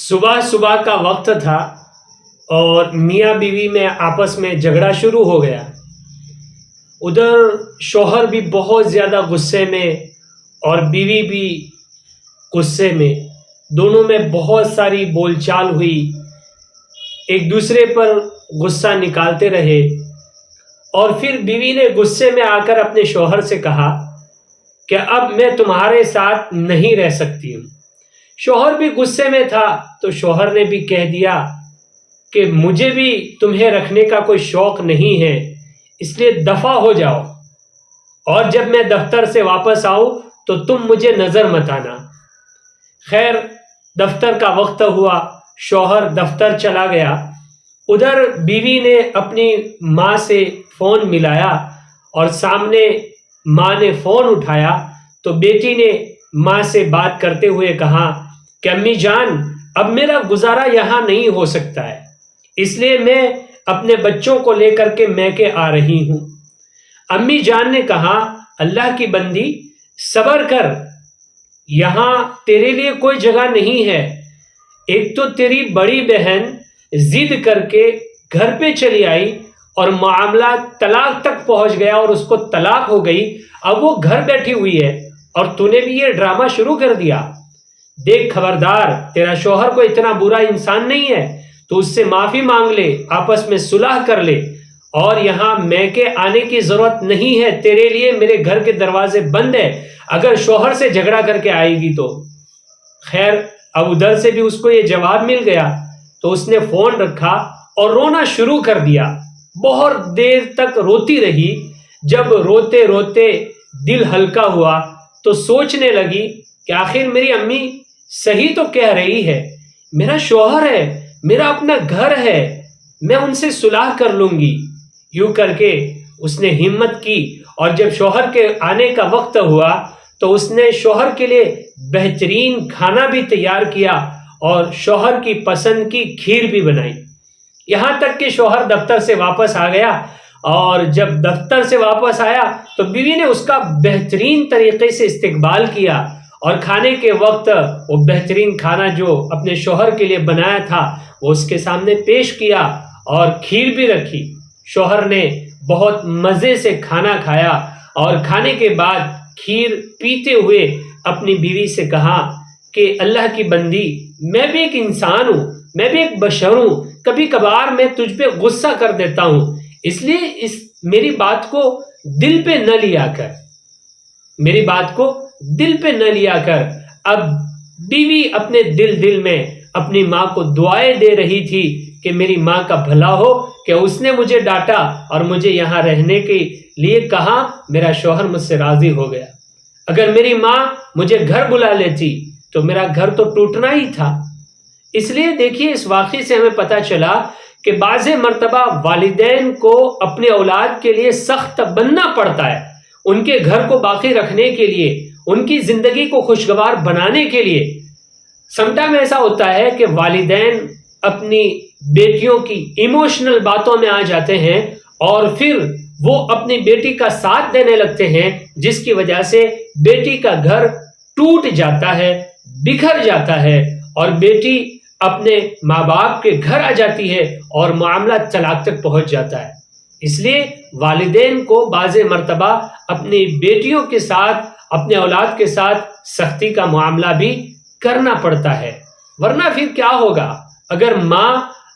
صبح صبح کا وقت تھا اور میاں بیوی میں آپس میں جھگڑا شروع ہو گیا۔ ادھر شوہر بھی بہت زیادہ غصے میں اور بیوی بھی غصے میں، دونوں میں بہت ساری بول چال ہوئی، ایک دوسرے پر غصہ نکالتے رہے۔ اور پھر بیوی نے غصے میں آ کر اپنے شوہر سے کہا کہ اب میں تمہارے ساتھ نہیں رہ سکتی ہوں۔ شوہر بھی غصے میں تھا تو شوہر نے بھی کہہ دیا کہ مجھے بھی تمہیں رکھنے کا کوئی شوق نہیں ہے، اس لیے دفع ہو جاؤ، اور جب میں دفتر سے واپس آؤں تو تم مجھے نظر مت آنا۔ خیر، دفتر کا وقت ہوا، شوہر دفتر چلا گیا۔ ادھر بیوی نے اپنی ماں سے فون ملایا اور سامنے ماں نے فون اٹھایا تو بیٹی نے ماں سے بات کرتے ہوئے کہا کہ امی جان، اب میرا گزارا یہاں نہیں ہو سکتا ہے، اس لیے میں اپنے بچوں کو لے کر کے میکے آ رہی ہوں۔ امی جان نے کہا اللہ کی بندی صبر کر، یہاں تیرے لیے کوئی جگہ نہیں ہے۔ ایک تو تیری بڑی بہن ضد کر کے گھر پہ چلی آئی اور معاملہ طلاق تک پہنچ گیا اور اس کو طلاق ہو گئی، اب وہ گھر بیٹھی ہوئی ہے اور تو نے بھی یہ ڈرامہ شروع کر دیا۔ دیکھ خبردار، تیرا شوہر کوئی اتنا برا انسان نہیں ہے، تو اس سے معافی مانگ لے، آپس میں صلح کر لے، اور یہاں میکے آنے کی ضرورت نہیں ہے، تیرے لیے میرے گھر کے دروازے بند ہے، اگر شوہر سے جھگڑا کر کے آئے گی تو۔ خیر، اب ادھر سے بھی اس کو یہ جواب مل گیا تو اس نے فون رکھا اور رونا شروع کر دیا۔ بہت دیر تک روتی رہی۔ جب روتے روتے دل ہلکا ہوا تو سوچنے لگی کہ آخر میری امی صحیح تو کہہ رہی ہے، میرا شوہر ہے، میرا اپنا گھر ہے، میں ان سے صلح کر لوں گی۔ یوں کر کے اس نے ہمت کی، اور جب شوہر کے آنے کا وقت ہوا تو اس نے شوہر کے لیے بہترین کھانا بھی تیار کیا اور شوہر کی پسند کی کھیر بھی بنائی۔ یہاں تک کہ شوہر دفتر سے واپس آ گیا، اور جب دفتر سے واپس آیا تو بیوی نے اس کا بہترین طریقے سے استقبال کیا، اور کھانے کے وقت وہ بہترین کھانا جو اپنے شوہر کے لیے بنایا تھا وہ اس کے سامنے پیش کیا، اور کھیر بھی رکھی۔ شوہر نے بہت مزے سے کھانا کھایا، اور کھانے کے بعد کھیر پیتے ہوئے اپنی بیوی سے کہا کہ اللہ کی بندی، میں بھی ایک انسان ہوں، میں بھی ایک بشر ہوں، کبھی کبھار میں تجھ پہ غصہ کر دیتا ہوں، اس لیے میری بات کو دل پہ نہ لیا کر، میری بات کو دل پہ نہ لیا کر۔ اب بیوی اپنے دل میں اپنی ماں کو دعائیں دے رہی تھی کہ میری ماں کا بھلا ہو، کہ اس نے مجھے ڈانٹا اور مجھے یہاں رہنے کے لیے کہا، میرا شوہر مجھ سے راضی ہو گیا۔ اگر میری ماں مجھے گھر بلا لیتی تو میرا گھر تو ٹوٹنا ہی تھا۔ اس لیے دیکھیے، اس واقعے سے ہمیں پتہ چلا کہ بعض مرتبہ والدین کو اپنے اولاد کے لیے سخت بننا پڑتا ہے، ان کے گھر کو باقی رکھنے کے لیے، ان کی زندگی کو خوشگوار بنانے کے لیے۔ سم ٹائم ایسا ہوتا ہے کہ والدین اپنی بیٹیوں کی ایموشنل باتوں میں آ جاتے ہیں، اور پھر وہ اپنی بیٹی کا ساتھ دینے لگتے ہیں، جس کی وجہ سے بیٹی کا گھر ٹوٹ جاتا ہے، بکھر جاتا ہے، اور بیٹی اپنے ماں باپ کے گھر آ جاتی ہے اور معاملہ طلاق تک پہنچ جاتا ہے۔ اس لیے والدین کو بعض مرتبہ اپنی بیٹیوں کے ساتھ، اپنے اولاد کے ساتھ سختی کا معاملہ بھی کرنا پڑتا ہے، ورنہ پھر کیا ہوگا؟ اگر ماں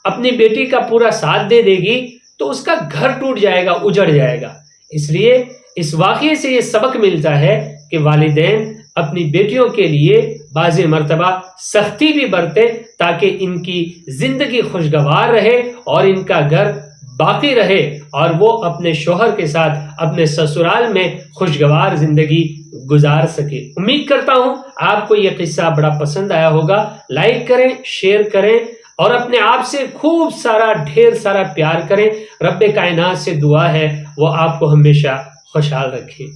اپنی بیٹی کا پورا ساتھ دے دے گی تو اس کا گھر ٹوٹ جائے گا، اجڑ جائے گا۔ اس لیے اس واقعے سے یہ سبق ملتا ہے کہ والدین اپنی بیٹیوں کے لیے بعض مرتبہ سختی بھی برتے، تاکہ ان کی زندگی خوشگوار رہے اور ان کا گھر باقی رہے، اور وہ اپنے شوہر کے ساتھ اپنے سسرال میں خوشگوار زندگی گزار سکے۔ امید کرتا ہوں آپ کو یہ قصہ بڑا پسند آیا ہوگا۔ لائک کریں، شیئر کریں، اور اپنے آپ سے خوب سارا، ڈھیر سارا پیار کریں۔ رب کائنات سے دعا ہے وہ آپ کو ہمیشہ خوشحال رکھے۔